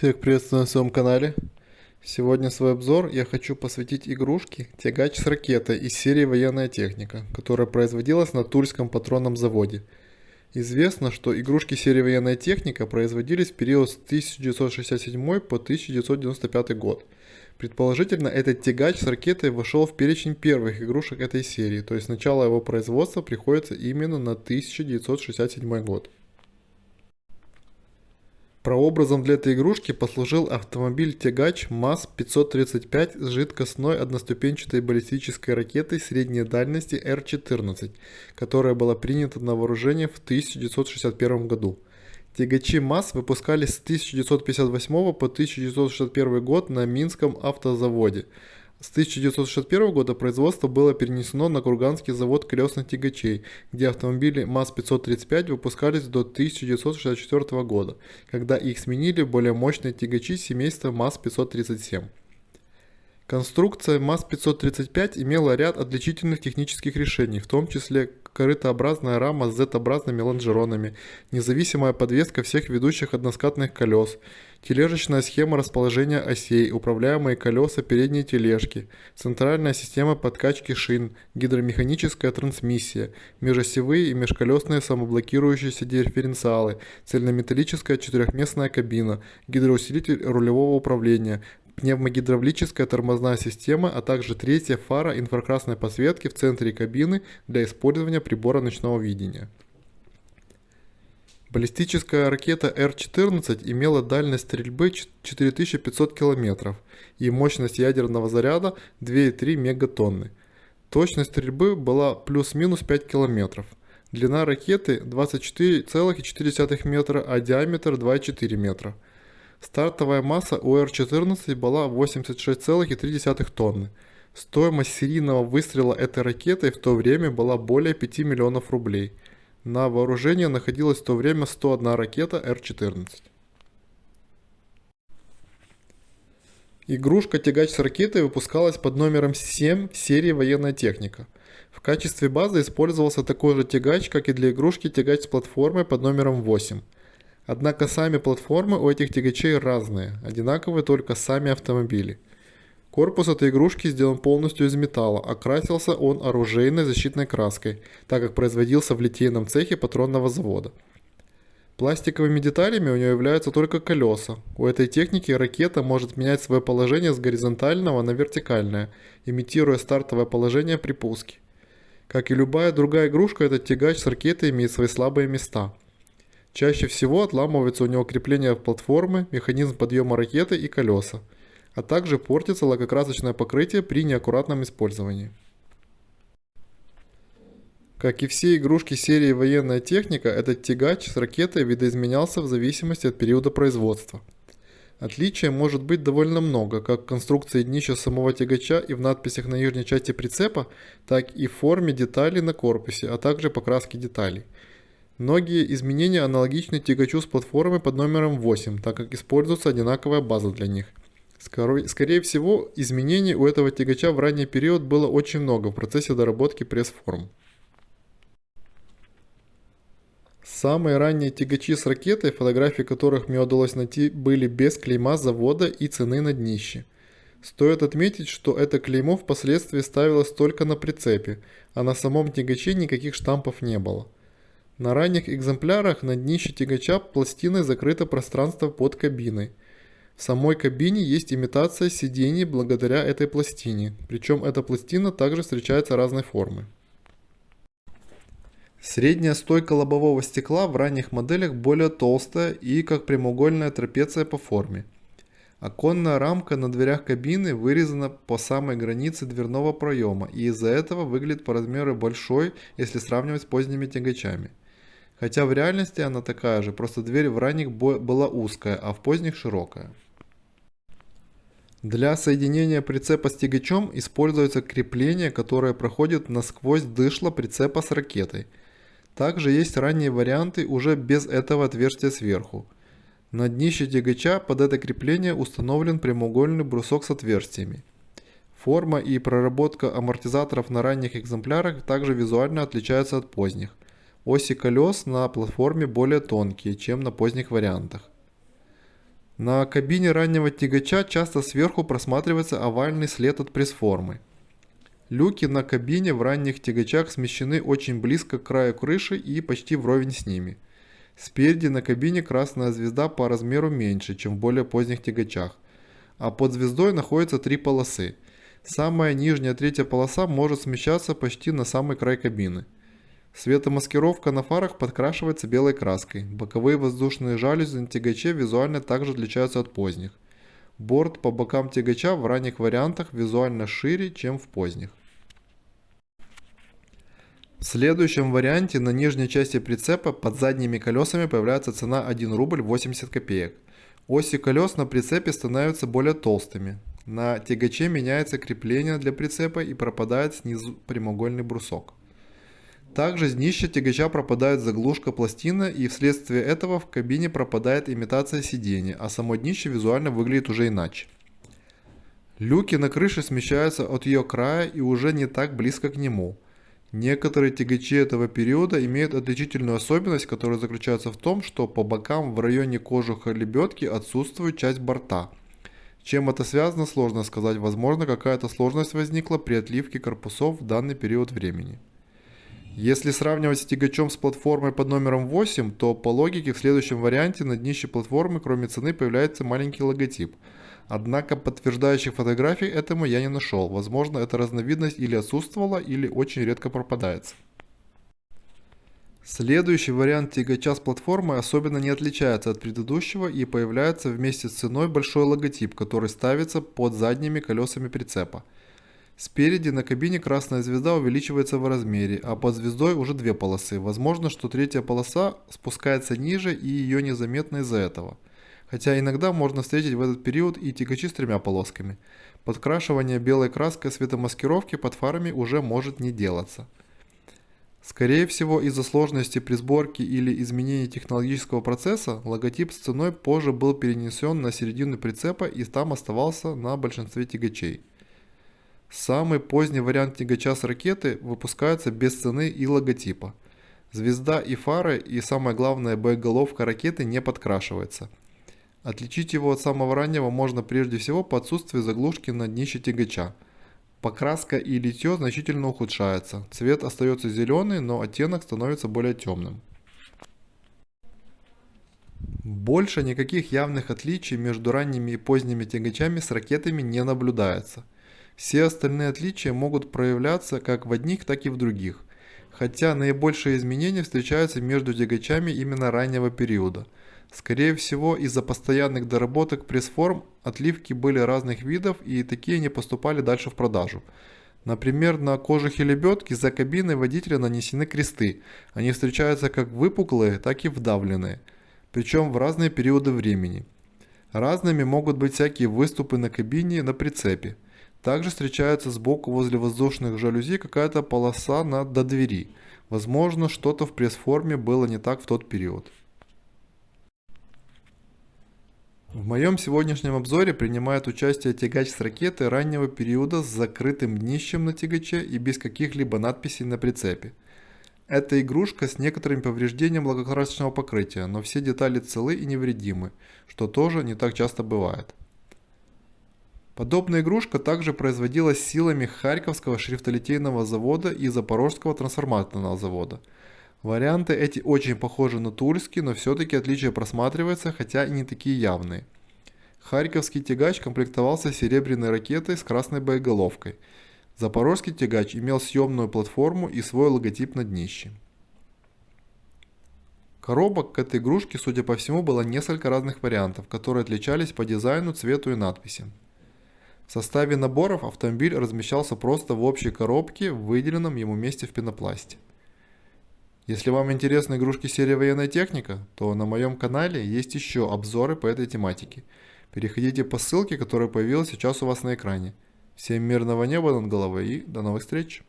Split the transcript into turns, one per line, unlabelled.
Всех приветствую на своем канале. Сегодня свой обзор я хочу посвятить игрушке «Тягач с ракетой» из серии «Военная техника», которая производилась на Тульском патронном заводе. Известно, что игрушки серии «Военная техника» производились в период с 1967 по 1995 год. Предположительно, этот тягач с ракетой вошел в перечень первых игрушек этой серии, то есть начало его производства приходится именно на 1967 год. Прообразом для этой игрушки послужил автомобиль-тягач МАЗ-535 с жидкостной одноступенчатой баллистической ракетой средней дальности Р-14, которая была принята на вооружение в 1961 году. Тягачи МАЗ выпускались с 1958 по 1961 год на Минском автозаводе. С 1961 года производство было перенесено на Курганский завод колесных тягачей, где автомобили МАЗ-535 выпускались до 1964 года, когда их сменили более мощные тягачи семейства МАЗ-537. Конструкция МАЗ-535 имела ряд отличительных технических решений, в том числе корытообразная рама с Z-образными лонжеронами, независимая подвеска всех ведущих односкатных колес, тележечная схема расположения осей, управляемые колеса передней тележки, центральная система подкачки шин, гидромеханическая трансмиссия, межосевые и межколесные самоблокирующиеся дифференциалы, цельнометаллическая четырехместная кабина, гидроусилитель рулевого управления, пневмогидравлическая тормозная система, а также третья фара инфракрасной подсветки в центре кабины для использования прибора ночного видения. Баллистическая ракета Р-14 имела дальность стрельбы 4500 км и мощность ядерного заряда 2,3 мегатонны. Точность стрельбы была плюс-минус 5 км. Длина ракеты 24,4 метра, а диаметр 2,4 метра. Стартовая масса у Р-14 была 86,3 тонны. Стоимость серийного выстрела этой ракетой в то время была более 5 миллионов рублей. На вооружении находилась в то время 101 ракета Р-14. Игрушка «Тягач с ракетой» выпускалась под номером 7 в серии «Военная техника». В качестве базы использовался такой же тягач, как и для игрушки «Тягач с платформой» под номером 8. Однако сами платформы у этих тягачей разные, одинаковые только сами автомобили. Корпус этой игрушки сделан полностью из металла, окрасился он оружейной защитной краской, так как производился в литейном цехе патронного завода. Пластиковыми деталями у нее являются только колеса. У этой техники ракета может менять свое положение с горизонтального на вертикальное, имитируя стартовое положение при пуске. Как и любая другая игрушка, этот тягач с ракетой имеет свои слабые места. Чаще всего отламываются у него крепления платформы, механизм подъема ракеты и колеса, а также портится лакокрасочное покрытие при неаккуратном использовании. Как и все игрушки серии «Военная техника», этот тягач с ракетой видоизменялся в зависимости от периода производства. Отличий может быть довольно много, как в конструкции днища самого тягача и в надписях на нижней части прицепа, так и в форме деталей на корпусе, а также покраске деталей. Многие изменения аналогичны тягачу с платформой под номером 8, так как используется одинаковая база для них. Скорее всего, изменений у этого тягача в ранний период было очень много в процессе доработки пресс-форм. Самые ранние тягачи с ракетой, фотографии которых мне удалось найти, были без клейма завода и цены на днище. Стоит отметить, что это клеймо впоследствии ставилось только на прицепе, а на самом тягаче никаких штампов не было. На ранних экземплярах на днище тягача пластиной закрыто пространство под кабиной. В самой кабине есть имитация сидений благодаря этой пластине, причем эта пластина также встречается разной формы. Средняя стойка лобового стекла в ранних моделях более толстая и как прямоугольная трапеция по форме. Оконная рамка на дверях кабины вырезана по самой границе дверного проема и из-за этого выглядит по размеру большой, если сравнивать с поздними тягачами. Хотя в реальности она такая же, просто дверь в ранних была узкая, а в поздних широкая. Для соединения прицепа с тягачом используется крепление, которое проходит насквозь дышло прицепа с ракетой. Также есть ранние варианты уже без этого отверстия сверху. На днище тягача под это крепление установлен прямоугольный брусок с отверстиями. Форма и проработка амортизаторов на ранних экземплярах также визуально отличаются от поздних. Оси колес на платформе более тонкие, чем на поздних вариантах. На кабине раннего тягача часто сверху просматривается овальный след от пресс-формы. Люки на кабине в ранних тягачах смещены очень близко к краю крыши и почти вровень с ними. Спереди на кабине красная звезда по размеру меньше, чем в более поздних тягачах, а под звездой находятся три полосы. Самая нижняя третья полоса может смещаться почти на самый край кабины. Светомаскировка на фарах подкрашивается белой краской. Боковые воздушные жалюзи на тягаче визуально также отличаются от поздних. Борт по бокам тягача в ранних вариантах визуально шире, чем в поздних. В следующем варианте на нижней части прицепа под задними колесами появляется цена 1 рубль 80 копеек. Оси колес на прицепе становятся более толстыми. На тягаче меняется крепление для прицепа и пропадает снизу прямоугольный брусок. Также с днища тягача пропадает заглушка пластины, и вследствие этого в кабине пропадает имитация сидения, а само днище визуально выглядит уже иначе. Люки на крыше смещаются от ее края и уже не так близко к нему. Некоторые тягачи этого периода имеют отличительную особенность, которая заключается в том, что по бокам в районе кожуха лебедки отсутствует часть борта. Чем это связано, сложно сказать, возможно какая-то сложность возникла при отливке корпусов в данный период времени. Если сравнивать с тягачом с платформой под номером 8, то по логике в следующем варианте на днище платформы кроме цены появляется маленький логотип. Однако подтверждающих фотографий этому я не нашел. Возможно, эта разновидность или отсутствовала, или очень редко пропадается. Следующий вариант тягача с платформой особенно не отличается от предыдущего и появляется вместе с ценой большой логотип, который ставится под задними колесами прицепа. Спереди на кабине красная звезда увеличивается в размере, а под звездой уже две полосы. Возможно, что третья полоса спускается ниже и ее незаметно из-за этого. Хотя иногда можно встретить в этот период и тягачи с тремя полосками. Подкрашивание белой краской светомаскировки под фарами уже может не делаться. Скорее всего, из-за сложности при сборке или изменении технологического процесса, логотип с ценой позже был перенесен на середину прицепа и там оставался на большинстве тягачей. Самый поздний вариант тягача с ракеты выпускается без цены и логотипа. Звезда и фары и самое главное боеголовка ракеты не подкрашивается. Отличить его от самого раннего можно прежде всего по отсутствию заглушки на днище тягача. Покраска и литье значительно ухудшается. Цвет остается зеленый, но оттенок становится более темным. Больше никаких явных отличий между ранними и поздними тягачами с ракетами не наблюдается. Все остальные отличия могут проявляться как в одних, так и в других, хотя наибольшие изменения встречаются между тягачами именно раннего периода. Скорее всего, из-за постоянных доработок пресс-форм отливки были разных видов и такие не поступали дальше в продажу. Например, на кожухе лебедки за кабиной водителя нанесены кресты. Они встречаются как выпуклые, так и вдавленные, причем в разные периоды времени. Разными могут быть всякие выступы на кабине на прицепе. Также встречается сбоку возле воздушных жалюзи какая-то полоса до двери. Возможно, что-то в пресс-форме было не так в тот период. В моем сегодняшнем обзоре принимает участие тягач с ракеты раннего периода с закрытым днищем на тягаче и без каких-либо надписей на прицепе. Это игрушка с некоторым повреждением лакокрасочного покрытия, но все детали целы и невредимы, что тоже не так часто бывает. Подобная игрушка также производилась силами Харьковского шрифтолитейного завода и Запорожского трансформаторного завода. Варианты эти очень похожи на тульский, но все-таки отличия просматриваются, хотя и не такие явные. Харьковский тягач комплектовался серебряной ракетой с красной боеголовкой. Запорожский тягач имел съемную платформу и свой логотип на днище. Коробок к этой игрушке, судя по всему, было несколько разных вариантов, которые отличались по дизайну, цвету и надписям. В составе наборов автомобиль размещался просто в общей коробке в выделенном ему месте в пенопласте. Если вам интересны игрушки серии «Военная техника», то на моем канале есть еще обзоры по этой тематике. Переходите по ссылке, которая появилась сейчас у вас на экране. Всем мирного неба над головой и до новых встреч!